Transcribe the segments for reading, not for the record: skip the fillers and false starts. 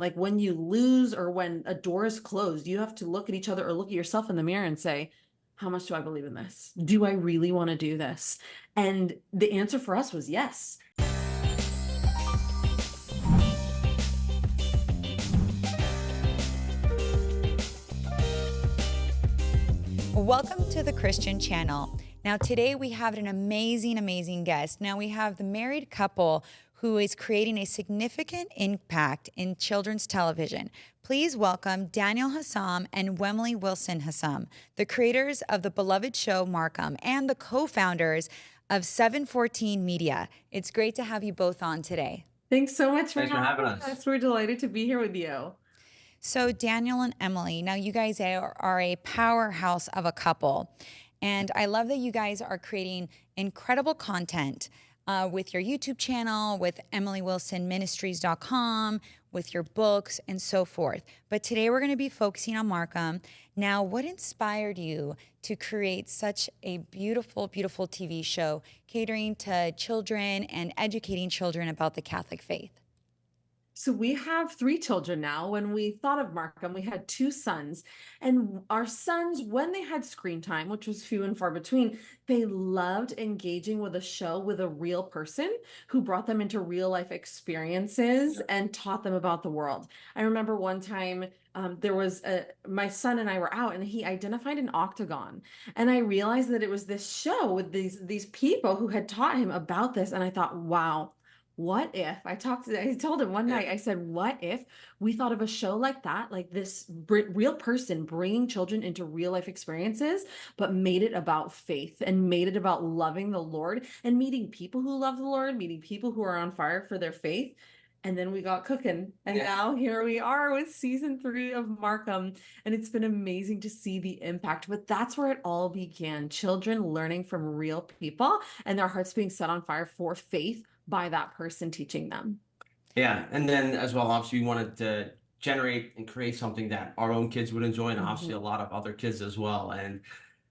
Like when you lose or when a door is closed, you have to look at each other or look at yourself in the mirror and say, how much do I believe in this? Do I really want to do this? And the answer for us was yes. Welcome to the Christian Channel. Now today we have an amazing guest. Now we have the married couple who is creating a significant impact in children's television. Please welcome Daniel Hussem and Wemily Wilson Hussem, the creators of the beloved show Markham and the co-founders of 714 Media. It's great to have you both on today. Thanks so much Thanks for having us. We're delighted to be here with you. So Daniel and Emily, now you guys are a powerhouse of a couple. And I love that you guys are creating incredible content with your YouTube channel, with EmilyWilsonMinistries.com, with your books and so forth. But today we're going to be focusing on Markham. Now, what inspired you to create such a beautiful TV show catering to children and educating children about the Catholic faith? So we have 3 children now. When we thought of Markham, we had 2 sons. And our sons, when they had screen time, which was few and far between, they loved engaging with a show with a real person who brought them into real life experiences and taught them about the world. I remember one time my son and I were out and he identified an octagon. And I realized that it was this show with these people who had taught him about this. And I thought, wow. What if I told him one night, I said, what if we thought of a show like that, like this real person bringing children into real life experiences, but made it about faith and made it about loving the Lord and meeting people who love the Lord, meeting people who are on fire for their faith. And then we got cooking. And now here we are with season 3 of Markham. And it's been amazing to see the impact. But that's where it all began. Children learning from real people and their hearts being set on fire for faith by that person teaching them. Yeah. And then as well, obviously we wanted to generate and create something that our own kids would enjoy and obviously a lot of other kids as well. And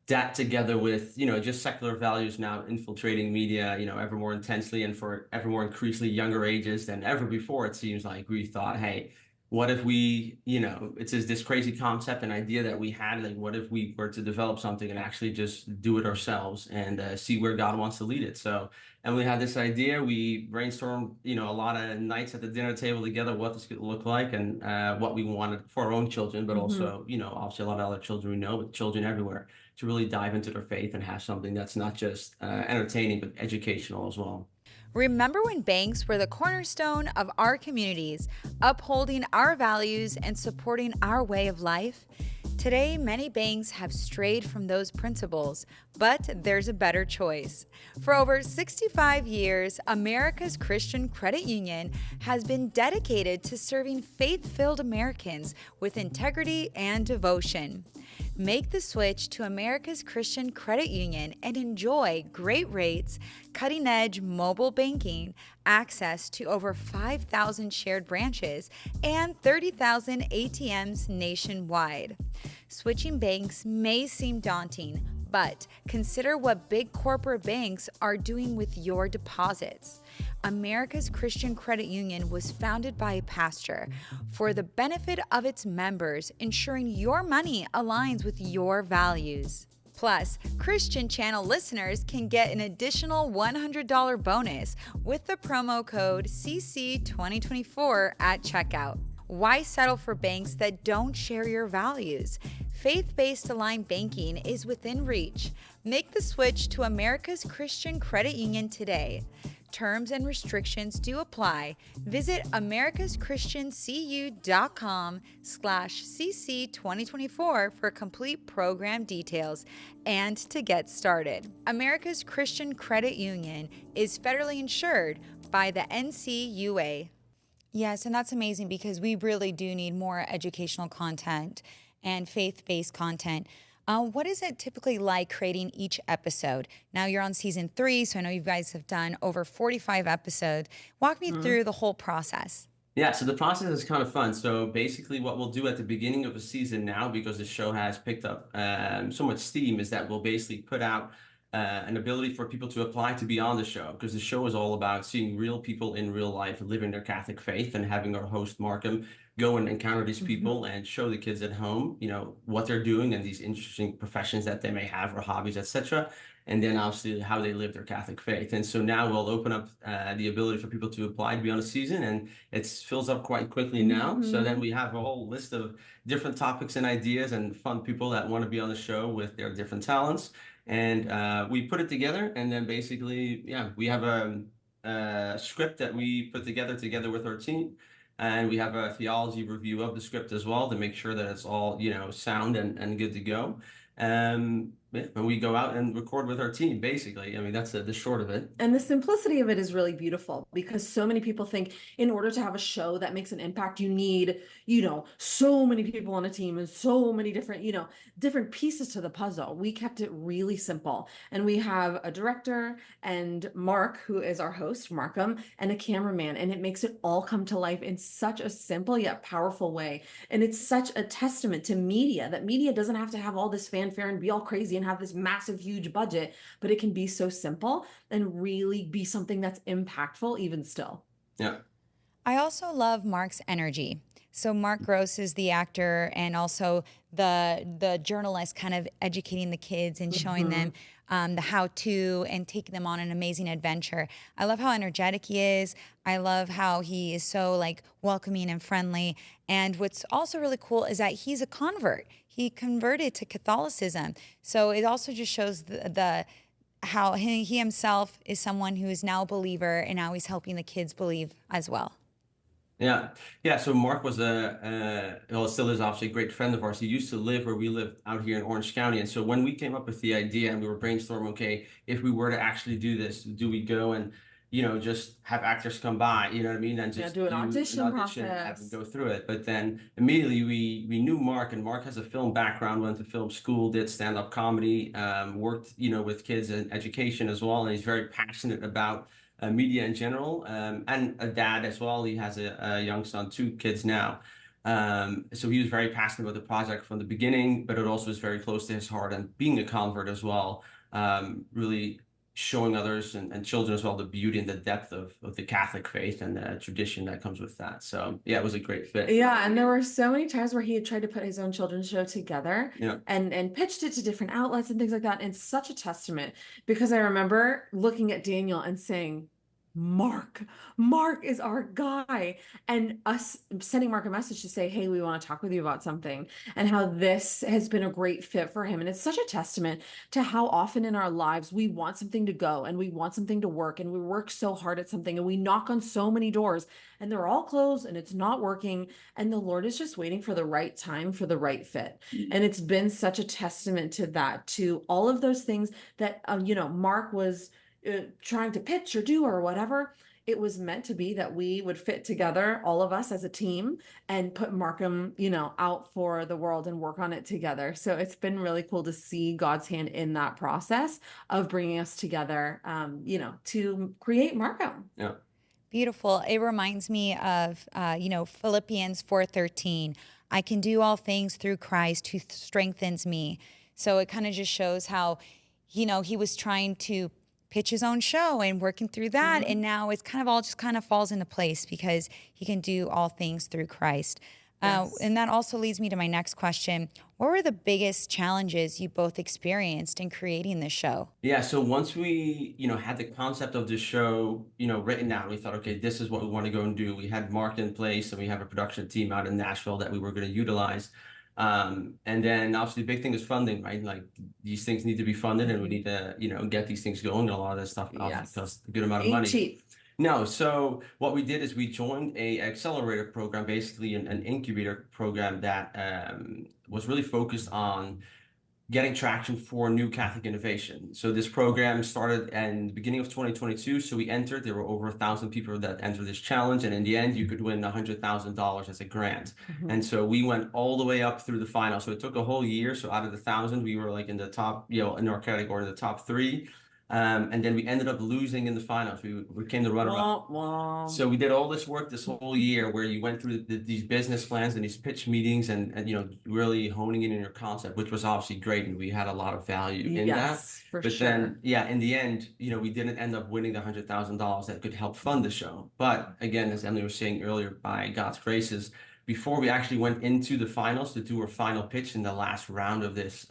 that together with, just secular values now infiltrating media, ever more intensely and for ever more increasingly younger ages than ever before, it seems like we thought, hey, what if we, it's this crazy concept and idea that we had, like, what if we were to develop something and actually just do it ourselves and see where God wants to lead it? So, and we had this idea, we brainstormed, a lot of nights at the dinner table together, what this could look like and what we wanted for our own children, but also, obviously a lot of other children we know, but children everywhere, to really dive into their faith and have something that's not just entertaining, but educational as well. Remember when banks were the cornerstone of our communities, upholding our values and supporting our way of life? Today, many banks have strayed from those principles, but there's a better choice. For over 65 years, America's Christian Credit Union has been dedicated to serving faith-filled Americans with integrity and devotion. Make the switch to America's Christian Credit Union and enjoy great rates, cutting-edge mobile banking, access to over 5,000 shared branches, and 30,000 ATMs nationwide. Switching banks may seem daunting, but consider what big corporate banks are doing with your deposits. America's Christian Credit Union was founded by a pastor for the benefit of its members, ensuring your money aligns with your values. Plus, Christian Channel listeners can get an additional $100 bonus with the promo code CC2024 at checkout. Why settle for banks that don't share your values? Faith-based aligned banking is within reach. Make the switch to America's Christian Credit Union today. Terms and restrictions do apply. Visit americaschristiancu.com/cc2024 for complete program details and to get started. America's Christian Credit Union is federally insured by the NCUA. Yes, and that's amazing because we really do need more educational content and faith-based content. What is it typically like creating each episode? Now you're on season 3, so I know you guys have done over 45 episodes. Walk me through the whole process. Yeah, so the process is kind of fun. So basically what we'll do at the beginning of a season now, because the show has picked up so much steam, is that we'll basically put out an ability for people to apply to be on the show, because the show is all about seeing real people in real life living their Catholic faith, and having our host Markham go and encounter these people and show the kids at home, what they're doing and these interesting professions that they may have or hobbies, etc. And then obviously how they live their Catholic faith. And so now we'll open up the ability for people to apply to be on a season, and it fills up quite quickly now. So then we have a whole list of different topics and ideas and fun people that want to be on the show with their different talents. And we put it together, and then basically, we have a script that we put together with our team. And we have a theology review of the script as well to make sure that it's all, sound and good to go. And we go out and record with our team, basically. I mean, that's the short of it. And the simplicity of it is really beautiful, because so many people think in order to have a show that makes an impact, you need, so many people on a team and so many different, different pieces to the puzzle. We kept it really simple. And we have a director and Mark, who is our host, Markham, and a cameraman. And it makes it all come to life in such a simple yet powerful way. And it's such a testament to media, that media doesn't have to have all this fanfare and be all crazy and have this massive, huge budget, but it can be so simple and really be something that's impactful even still. Yeah. I also love Mark's energy. So Mark Gross is the actor and also the journalist, kind of educating the kids and showing them the how-to and taking them on an amazing adventure. I love how energetic he is. I love how he is so welcoming and friendly. And what's also really cool is that he's a convert. He converted to Catholicism. So it also just shows how he himself is someone who is now a believer, and now he's helping the kids believe as well. Yeah. So Mark was still is obviously a great friend of ours. He used to live where we live out here in Orange County. And so when we came up with the idea and we were brainstorming, okay, if we were to actually do this, do we go and, just have actors come by, you know what I mean? And just do an audition process, have them go through it. But then immediately we knew Mark, and Mark has a film background, went to film school, did stand-up comedy, worked, with kids and education as well. And he's very passionate about media in general, and a dad as well. He has a young son, 2 kids now. So he was very passionate about the project from the beginning, but it also is very close to his heart, and being a convert as well, really showing others and children as well the beauty and the depth of the Catholic faith and the tradition that comes with that. So yeah, it was a great fit. Yeah, and there were so many times where he had tried to put his own children's show together, and pitched it to different outlets and things like that. And it's such a testament, because I remember looking at Daniel and saying, Mark is our guy, and us sending Mark a message to say, hey, we want to talk with you about something, and how this has been a great fit for him. And it's such a testament to how often in our lives we want something to go and we want something to work, and we work so hard at something and we knock on so many doors and they're all closed and it's not working, and the Lord is just waiting for the right time for the right fit. And it's been such a testament to that, to all of those things that Mark was trying to pitch or do or whatever. It was meant to be that we would fit together, all of us as a team, and put Markham, out for the world and work on it together. So it's been really cool to see God's hand in that process of bringing us together, to create Markham. Yeah. Beautiful. It reminds me of, Philippians 4:13. I can do all things through Christ who strengthens me. So it kind of just shows how, he was trying to pitch his own show and working through that. And now it's kind of falls into place because he can do all things through Christ. Yes. And that also leads me to my next question. What were the biggest challenges you both experienced in creating this show? Yeah, so once we, had the concept of the show, written out, we thought, okay, this is what we want to go and do. We had Mark in place, and we have a production team out in Nashville that we were going to utilize. And then obviously the big thing is funding, right? Like, these things need to be funded, and we need to, get these things going. A lot of this stuff obviously costs a good amount of money. Cheap. No, so what we did is we joined a accelerator program, basically an incubator program that was really focused on getting traction for new Catholic innovation. So this program started in the beginning of 2022. So we entered, there were over 1,000 people that entered this challenge. And in the end, you could win $100,000 as a grant. And so we went all the way up through the final. So it took a whole year. So out of the 1,000, we were in the top, in our category, the top 3. And then we ended up losing in the finals. We became the runner-up. So we did all this work this whole year, where you went through these business plans and these pitch meetings, and really honing in your concept, which was obviously great, and we had a lot of value in that. But sure. Then, in the end, we didn't end up winning the $100,000 that could help fund the show. But again, as Emily was saying earlier, by God's graces, before we actually went into the finals to do our final pitch in the last round of this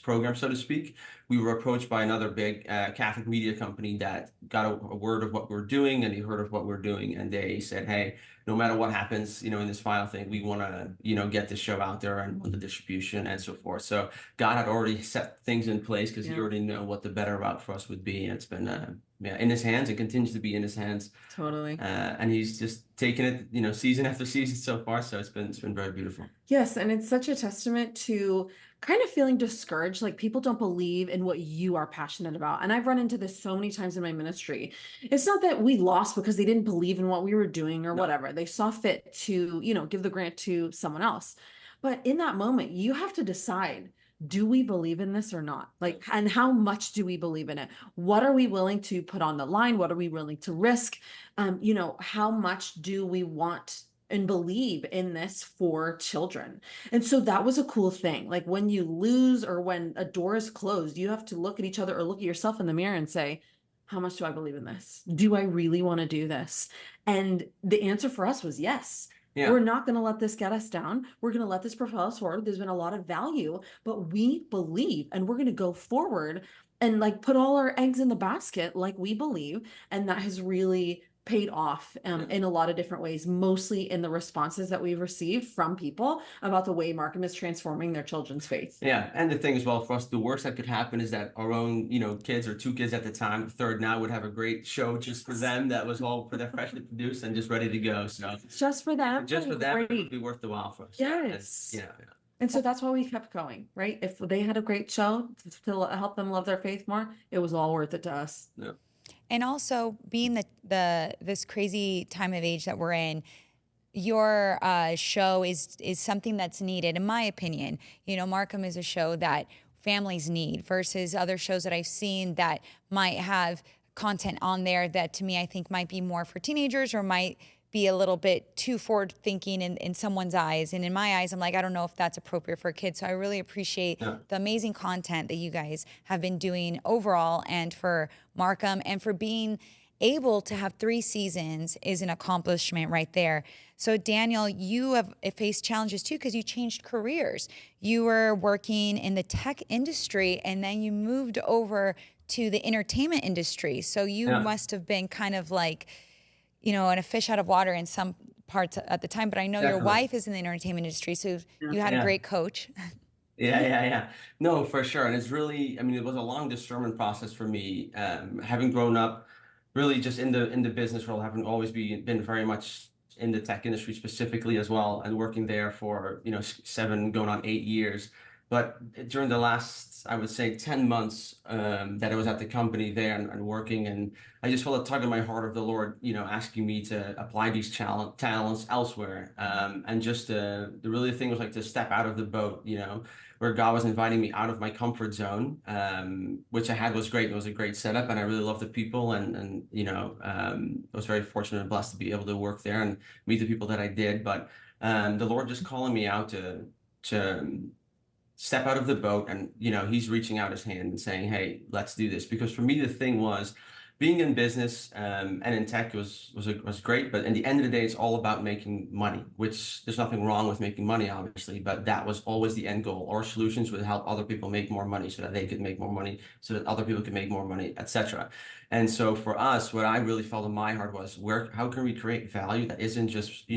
program, so to speak, we were approached by another big Catholic media company that got a word of what we're doing, and they heard of what we're doing, and they said, hey, no matter what happens, in this final thing, we want to, get this show out there and want the distribution and so forth. So God had already set things in place because He already knew what the better route for us would be, and it's been in His hands. It continues to be in His hands. Totally. And He's just taken it, season after season so far. So it's been very beautiful. Yes, and it's such a testament to kind of feeling discouraged, like people don't believe in what you are passionate about. And I've run into this so many times in my ministry. It's not that we lost because they didn't believe in what we were doing or whatever. They saw fit to, give the grant to someone else. But in that moment, you have to decide, do we believe in this or not? Like, and how much do we believe in it? What are we willing to put on the line? What are we willing to risk? How much do we want and believe in this for children? And so that was a cool thing. Like when you lose or when a door is closed, you have to look at each other or look at yourself in the mirror and say, how much do I believe in this? Do I really want to do this? And the answer for us was yes. Yeah. We're not going to let this get us down. We're going to let this propel us forward. There's been a lot of value, but we believe, and we're going to go forward and like put all our eggs in the basket like we believe. And that has really paid off in a lot of different ways, mostly in the responses that we've received from people about the way Markham is transforming their children's faith. Yeah, and the thing as well for us, the worst that could happen is that our own, kids or two kids at the time, third now, would have a great show just for them that was all for their freshly produced and just ready to go. So just for them, it would be worth the while for us. Yes. Yeah. And so that's why we kept going, right? If they had a great show to help them love their faith more, it was all worth it to us. Yeah. And also being this crazy time of age that we're in, your show is something that's needed, in my opinion. Markham is a show that families need versus other shows that I've seen that might have content on there that to me I think might be more for teenagers or might be a little bit too forward thinking in someone's eyes. And in my eyes, I'm like, I don't know if that's appropriate for kids. So I really appreciate the amazing content that you guys have been doing overall, and for Markham, and for being able to have 3 seasons is an accomplishment right there. So Daniel, you have faced challenges too because you changed careers. You were working in the tech industry and then you moved over to the entertainment industry. So you must have been kind of like, in a fish out of water in some parts at the time, but I know your wife is in the entertainment industry, so you had a great coach. Yeah. No, for sure. And it's really, it was a long discernment process for me, having grown up really just in the business world, having always been very much in the tech industry specifically as well, and working there for, 7 going on 8 years. But during the last, I would say, 10 months that I was at the company there and working, and I just felt a tug in my heart of the Lord, asking me to apply these talents elsewhere. And just the really thing was like to step out of the boat, where God was inviting me out of my comfort zone, which I had was great. It was a great setup, and I really loved the people, and I was very fortunate and blessed to be able to work there and meet the people that I did. But the Lord just calling me out to step out of the boat, and He's reaching out His hand and saying, hey, let's do this. Because for me, the thing was, being in business and in tech was great, but in the end of the day, it's all about making money, which there's nothing wrong with making money, obviously, but that was always the end goal. Our solutions would help other people make more money so that they could make more money, so that other people could make more money, etc. And so for us, what I really felt in my heart was, how can we create value that isn't just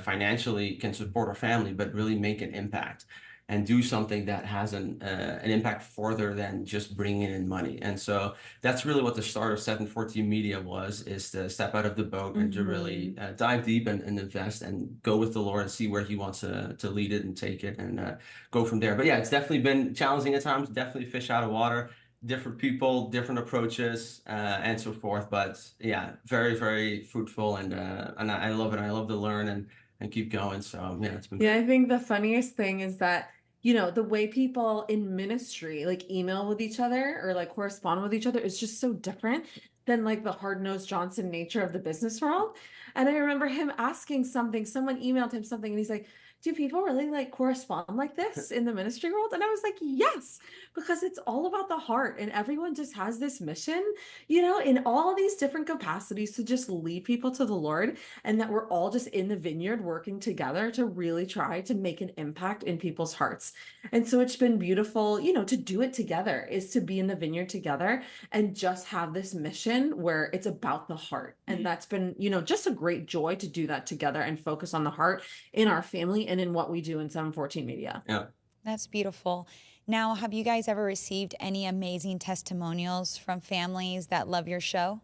financially can support our family, but really make an impact and do something that has an impact further than just bringing in money. And so that's really what the start of 714 Media is to step out of the boat and to really dive deep and invest and go with the Lord and see where He wants to lead it and take it and go from there. But yeah, it's definitely been challenging at times, definitely fish out of water, different people, different approaches, and so forth. But yeah, very, very fruitful, and I love it. I love to learn and keep going. So yeah, it's been. Yeah, I think the funniest thing is that the way people in ministry like email with each other or like correspond with each other is just so different. than like the hard-nosed Johnson nature of the business world. And I remember him asking something, someone emailed him something, and he's like, do people really like correspond like this in the ministry world? And I was like, yes, because it's all about the heart, and everyone just has this mission, in all these different capacities to just lead people to the Lord, and that we're all just in the vineyard working together to really try to make an impact in people's hearts. And so it's been beautiful, to do it together, is to be in the vineyard together and just have this mission where it's about the heart. And that's been, just a great joy to do that together and focus on the heart in our family and in what we do in 714 Media. Yeah. That's beautiful. Now, have you guys ever received any amazing testimonials from families that love your show?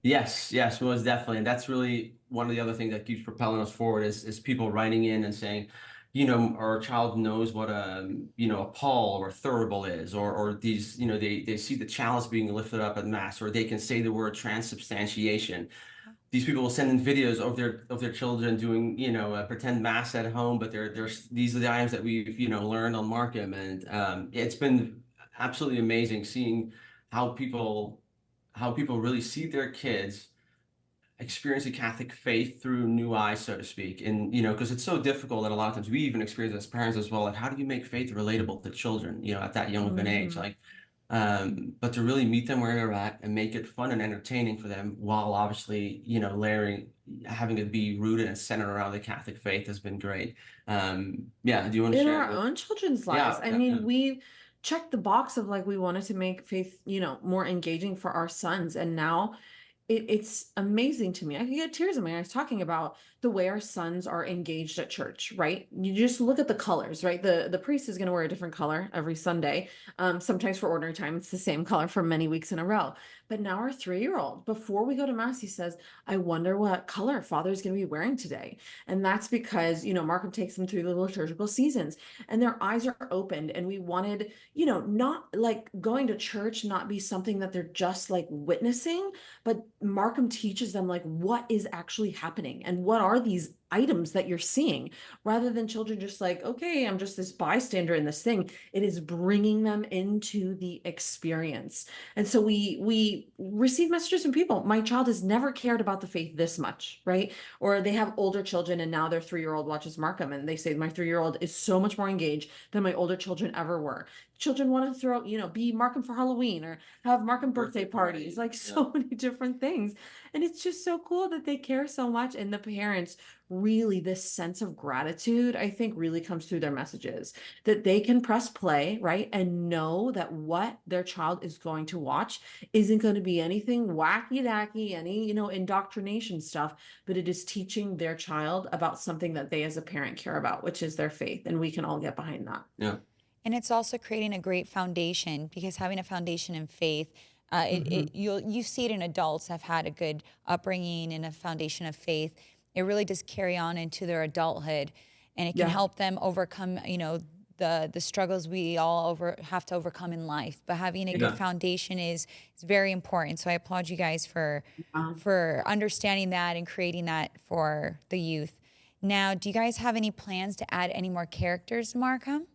Yes, yes, most definitely. And that's really one of the other things that keeps propelling us forward is people writing in and saying, our child knows what a Paul or a thurible is, or these, they see the chalice being lifted up at mass, or they can say the word transubstantiation. These people will send in videos of their children doing, a pretend mass at home, but these are the items that we've, learned on Markham. And it's been absolutely amazing seeing how people really see their kids experience the Catholic faith through new eyes, so to speak. And, because it's so difficult that a lot of times we even experience as parents as well, like how do you make faith relatable to children, at that young of an age? Like, but to really meet them where they're at and make it fun and entertaining for them while obviously, having it be rooted and centered around the Catholic faith has been great. Yeah, do you want to In share? our own children's lives. Yeah, I yeah, yeah. mean, we checked the box of like we wanted to make faith, more engaging for our sons. And now it's amazing to me. I can get tears in my eyes talking about the way our sons are engaged at church, right? You just look at the colors, right? The priest is going to wear a different color every Sunday. Sometimes for ordinary time, it's the same color for many weeks in a row. But now our 3-year-old, before we go to mass, he says, I wonder what color Father's going to be wearing today. And that's because, Markham takes them through the liturgical seasons and their eyes are opened. And we wanted, not like going to church, not be something that they're just like witnessing, but Markham teaches them like what is actually happening and what are these items that you're seeing, rather than children just like, okay, I'm just this bystander in this thing. It is bringing them into the experience. And so we receive messages from people. My child has never cared about the faith this much, right? Or they have older children and now their 3-year-old watches Markham and they say my 3-year-old is so much more engaged than my older children ever were. Children want to throw, be Markham for Halloween or have Markham birthday parties, like so many different things. And it's just so cool that they care so much. And the parents really, this sense of gratitude, I think, really comes through their messages, that they can press play, right? And know that what their child is going to watch isn't going to be anything wacky dacky, any, indoctrination stuff, but it is teaching their child about something that they as a parent care about, which is their faith. And we can all get behind that. Yeah. And it's also creating a great foundation, because having a foundation in faith, you see it in adults have had a good upbringing and a foundation of faith. It really does carry on into their adulthood, and it can help them overcome, the struggles we all have to overcome in life. But having a good foundation is very important. So I applaud you guys for understanding that and creating that for the youth. Now, do you guys have any plans to add any more characters to Markham?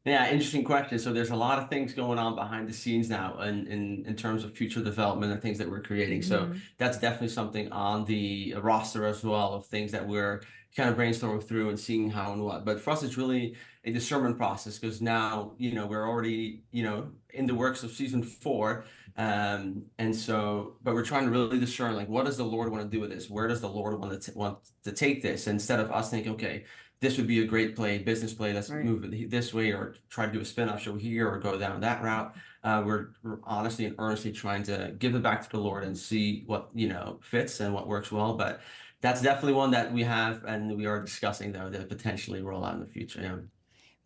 Yeah, interesting question. So there's a lot of things going on behind the scenes now in terms of future development and things that we're creating. So that's definitely something on the roster as well, of things that we're kind of brainstorming through and seeing how and what. But for us, it's really a discernment process, because now, we're already, in the works of season 4. And so, but we're trying to really discern, like, what does the Lord want to do with this? Where does the Lord want to take this? Instead of us thinking, okay, this would be a great business play, let's move it this way, or try to do a spin-off show here, or go down that route. We're honestly and earnestly trying to give it back to the Lord and see what, fits and what works well. But that's definitely one that we have, and we are discussing, though, to potentially roll out in the future. Yeah.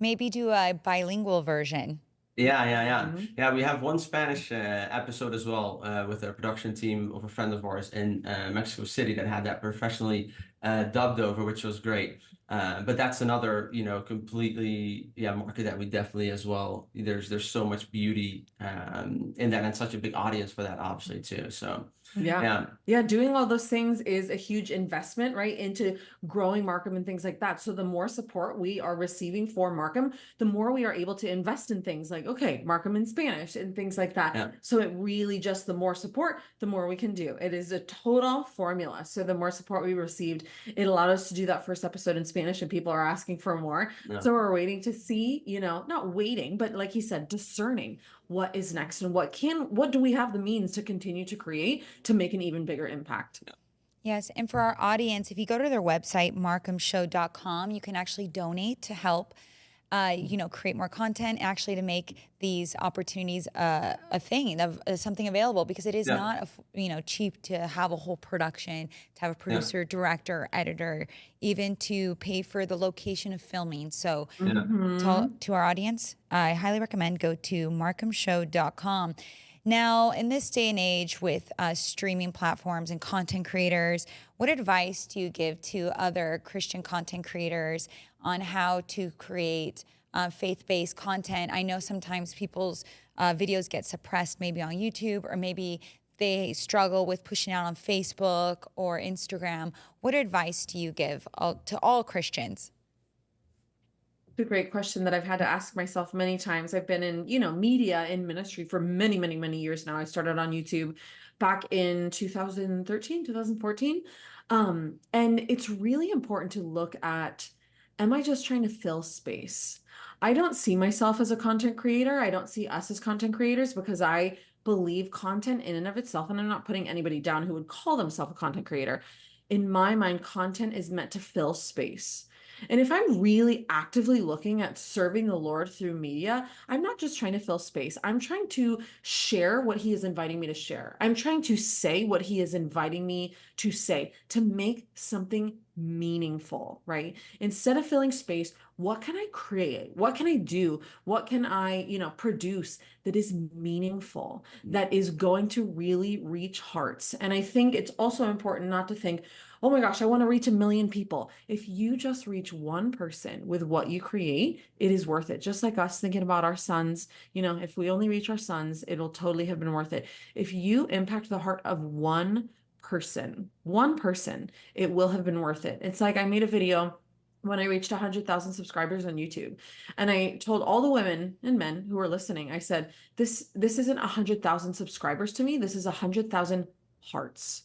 Maybe do a bilingual version. Yeah. We have one Spanish episode as well, with a production team of a friend of ours in Mexico City that had that professionally dubbed over, which was great. But that's another, completely, market that we definitely as well. There's so much beauty in that, and such a big audience for that, obviously, too. So Yeah. Yeah. Yeah. Doing all those things is a huge investment, right? Into growing Markham and things like that. So the more support we are receiving for Markham, the more we are able to invest in things like, okay, Markham in Spanish and things like that. Yeah. So it really just, the more support, the more we can do. It is a total formula. So the more support we received, it allowed us to do that first episode in Spanish, and people are asking for more. Yeah. So we're waiting to see, not waiting, but like you said, discerning what is next and what do we have the means to continue to create to make an even bigger impact. Yes, and for our audience, if you go to their website, markhamshow.com, you can actually donate to help, create more content, actually to make these opportunities a thing, of something available, because it is Yeah. not, cheap to have a whole production, to have a Yeah. producer, director, editor, even to pay for the location of filming. So Yeah. to our audience, I highly recommend go to markhamshow.com. Now, in this day and age with streaming platforms and content creators, what advice do you give to other Christian content creators on how to create faith-based content? I know sometimes people's videos get suppressed maybe on YouTube, or maybe they struggle with pushing out on Facebook or Instagram. What advice do you give to all Christians? It's a great question that I've had to ask myself many times. I've been in, media in ministry for many, many, many years now. I started on YouTube back in 2013, 2014. And it's really important to look at, am I just trying to fill space? I don't see myself as a content creator. I don't see us as content creators, because I believe content in and of itself, and I'm not putting anybody down who would call themselves a content creator. In my mind, content is meant to fill space. And if I'm really actively looking at serving the Lord through media, I'm not just trying to fill space. I'm trying to share what He is inviting me to share. I'm trying to say what He is inviting me to say, to make something meaningful, right? Instead of filling space, what can I create? What can I do? What can I, produce that is meaningful, that is going to really reach hearts? And I think it's also important not to think, oh my gosh, I want to reach 1 million people. If you just reach one person with what you create, it is worth it. Just like us thinking about our sons, if we only reach our sons, it'll totally have been worth it. If you impact the heart of one person, it will have been worth it. It's like I made a video when I reached 100,000 subscribers on YouTube, and I told all the women and men who were listening, I said, this isn't 100,000 subscribers to me. This is 100,000 hearts.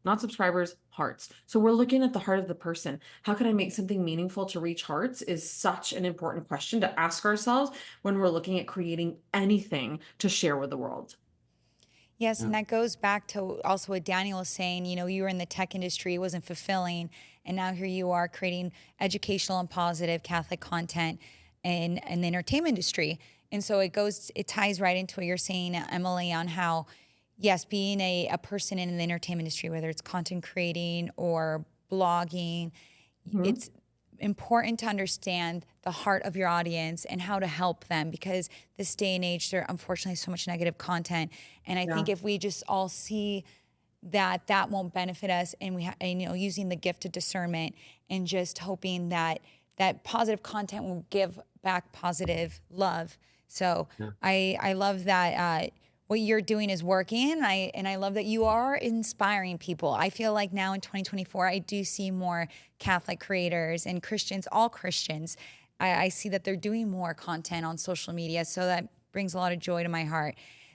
Not subscribers, hearts. So we're looking at the heart of the person. How can I make something meaningful to reach hearts is such an important question to ask ourselves when we're looking at creating anything to share with the world. Yes, and that goes back to also what Daniel was saying. You were in the tech industry, it wasn't fulfilling, and now here you are creating educational and positive Catholic content in the entertainment industry. And so it ties right into what you're saying, Emily, on how, yes, being a person in the entertainment industry, whether it's content creating or blogging, it's important to understand the heart of your audience and how to help them, because this day and age, there unfortunately so much negative content. And I think if we just all see that won't benefit us, and using the gift of discernment and just hoping that positive content will give back positive love. So I love that what you're doing is working, and I love that you are inspiring people. I feel like now in 2024, I do see more Catholic creators and Christians, all Christians. I see that they're doing more content on social media, so that brings a lot of joy to my heart.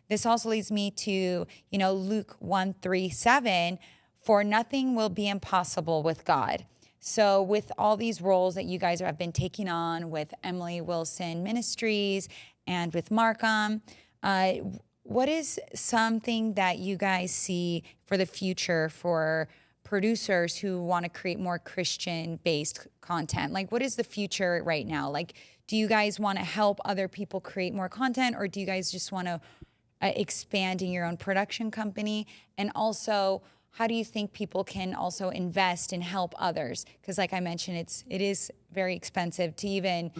This also leads me to, Luke 1:3-7, for nothing will be impossible with God. So with all these roles that you guys have been taking on with Emily Wilson Ministries and with Markham, what is something that you guys see for the future for producers who want to create more Christian-based content? Like, what is the future right now? Like, do you guys want to help other people create more content, or do you guys just want to expand in your own production company? And also, how do you think people can also invest and help others? Because like I mentioned, it is very expensive to even,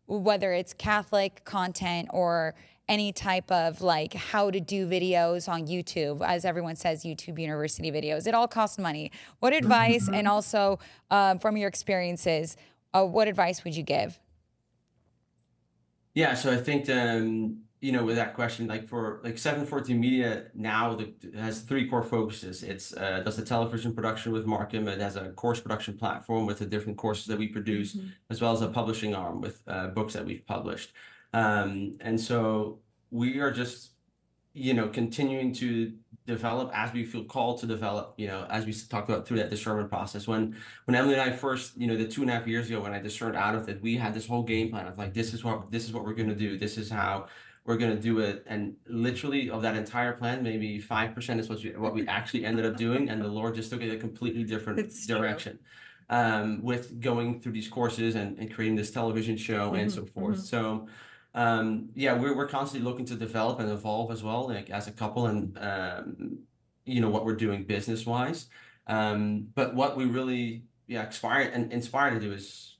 whether it's Catholic content or any type of like how to do videos on YouTube, as everyone says, YouTube University videos, it all costs money. What advice, and also from your experiences, what advice would you give? Yeah, so I think with that question, like for like 714 Media now has three core focuses. It's does the television production with Markham. It has a course production platform with the different courses that we produce, as well as a publishing arm with books that we've published. And so we are just, continuing to develop as we feel called to develop, as we talked about through that discernment process. When Emily and I first, the 2.5 years ago, when I discerned out of it, we had this whole game plan of like, this is what we're going to do. This is how we're going to do it. And literally of that entire plan, maybe 5% is what we actually ended up doing. And the Lord just took it a completely different direction. With going through these courses and creating this television show and so forth. So we're constantly looking to develop and evolve as well, like as a couple, and what we're doing business wise. But what we really inspire to do is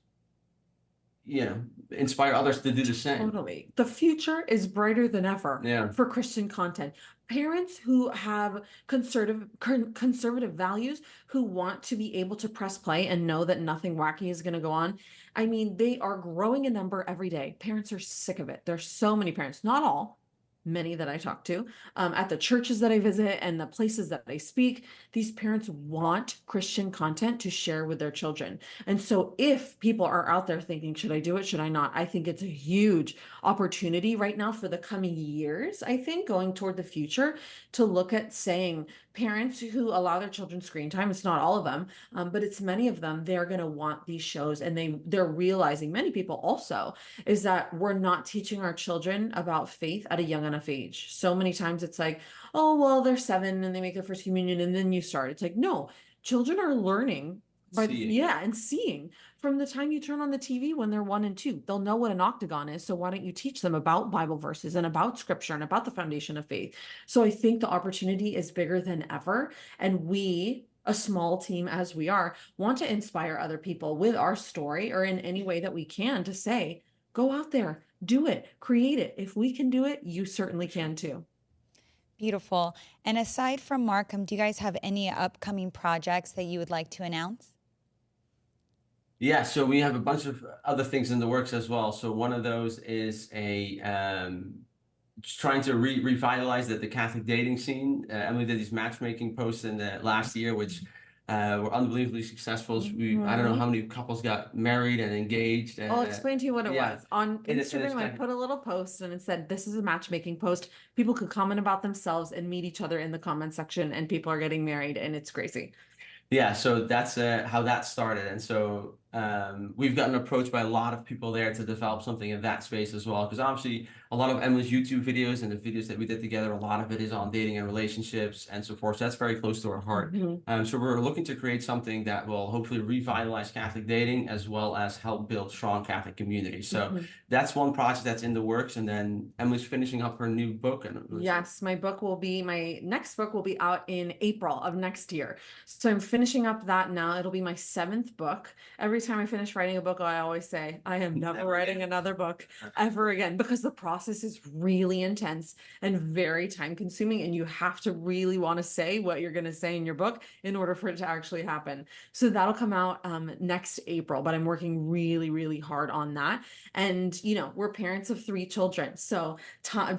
inspire others to do the same. Totally. The future is brighter than ever for Christian content. Parents who have conservative values, who want to be able to press play and know that nothing wacky is going to go on. I mean, they are growing in number every day. Parents are sick of it. There's so many parents, not all, many that I talk to, at the churches that I visit and the places that I speak. These parents want Christian content to share with their children. And so if people are out there thinking, should I do it? Should I not? I think it's a huge opportunity right now for the coming years, I think, going toward the future, to look at saying parents who allow their children screen time, it's not all of them, but it's many of them, they're going to want these shows. And they're realizing, many people also, is that we're not teaching our children about faith at a young enough age. So many times it's like, oh, well, they're 7 and they make their first communion and then you start. It's like, no, children are learning and seeing from the time you turn on the TV when they're 1 and 2. They'll know what an octagon is. So why don't you teach them about Bible verses and about scripture and about the foundation of faith? So I think the opportunity is bigger than ever. And we, a small team as we are, want to inspire other people with our story or in any way that we can to say, go out there, do it, create it. If we can do it, you certainly can too. Beautiful. And aside from Markham, do you guys have any upcoming projects that you would like to announce? Yeah, so we have a bunch of other things in the works as well. So one of those is trying to revitalize the Catholic dating scene. Emily did these matchmaking posts in the last year, which were unbelievably successful. I don't know how many couples got married and engaged. I'll explain to you what it was. On Instagram, I put a little post and it said, this is a matchmaking post. People could comment about themselves and meet each other in the comment section, and people are getting married, and it's crazy. Yeah, so that's how that started. And so we've gotten approached by a lot of people there to develop something in that space as well. Because obviously a lot of Emily's YouTube videos and the videos that we did together, a lot of it is on dating and relationships and so forth. So that's very close to our heart. So we're looking to create something that will hopefully revitalize Catholic dating as well as help build strong Catholic communities. So that's one project that's in the works. And then Emily's finishing up her new book. Yes, my next book will be out in April of next year. So I'm finishing up that now. It'll be my 7th book. Every time I finish writing a book, I always say, I am never writing another book ever again, because the process is really intense and very time consuming. And you have to really want to say what you're going to say in your book in order for it to actually happen. So that'll come out next April, but I'm working really, really hard on that. And, we're parents of 3 children. So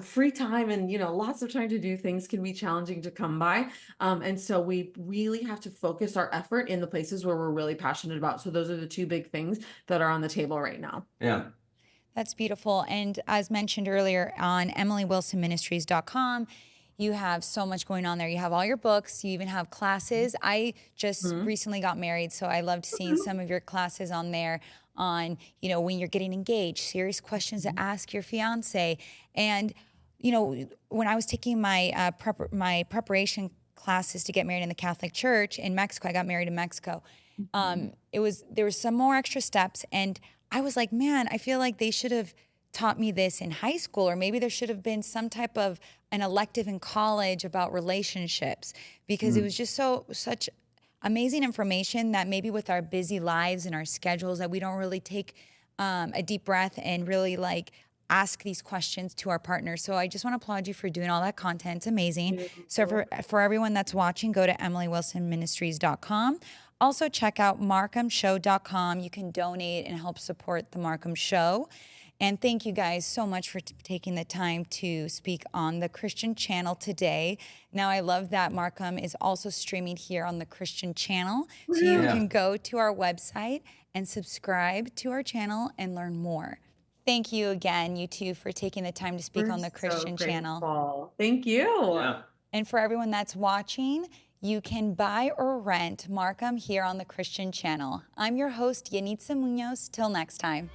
free time and, lots of time to do things can be challenging to come by. And so we really have to focus our effort in the places where we're really passionate about. So those are the 2 big things that are on the table right now. Yeah. That's beautiful. And as mentioned earlier, on emilywilsonministries.com, you have so much going on there. You have all your books. You even have classes. I just recently got married, so I loved seeing some of your classes on there on, when you're getting engaged, serious questions to ask your fiance. And, when I was taking my preparation classes to get married in the Catholic Church in Mexico, I got married in Mexico. There was some more extra steps, and I was like, man, I feel like they should have taught me this in high school, or maybe there should have been some type of an elective in college about relationships, because it was just such amazing information that maybe with our busy lives and our schedules that we don't really take a deep breath and really ask these questions to our partners. So I just want to applaud you for doing all that content. It's amazing. So for everyone that's watching, go to emilywilsonministries.com. Also check out markhamshow.com. You can donate and help support the Markham Show. And thank you guys so much for taking the time to speak on the Christian channel today. Now, I love that Markham is also streaming here on the Christian channel. So you can go to our website and subscribe to our channel and learn more. Thank you again, you two, for taking the time to speak on the Christian channel. Thank you. Yeah. And for everyone that's watching, you can buy or rent Markham here on the Christian channel. I'm your host, Yeniza Munoz. Till next time.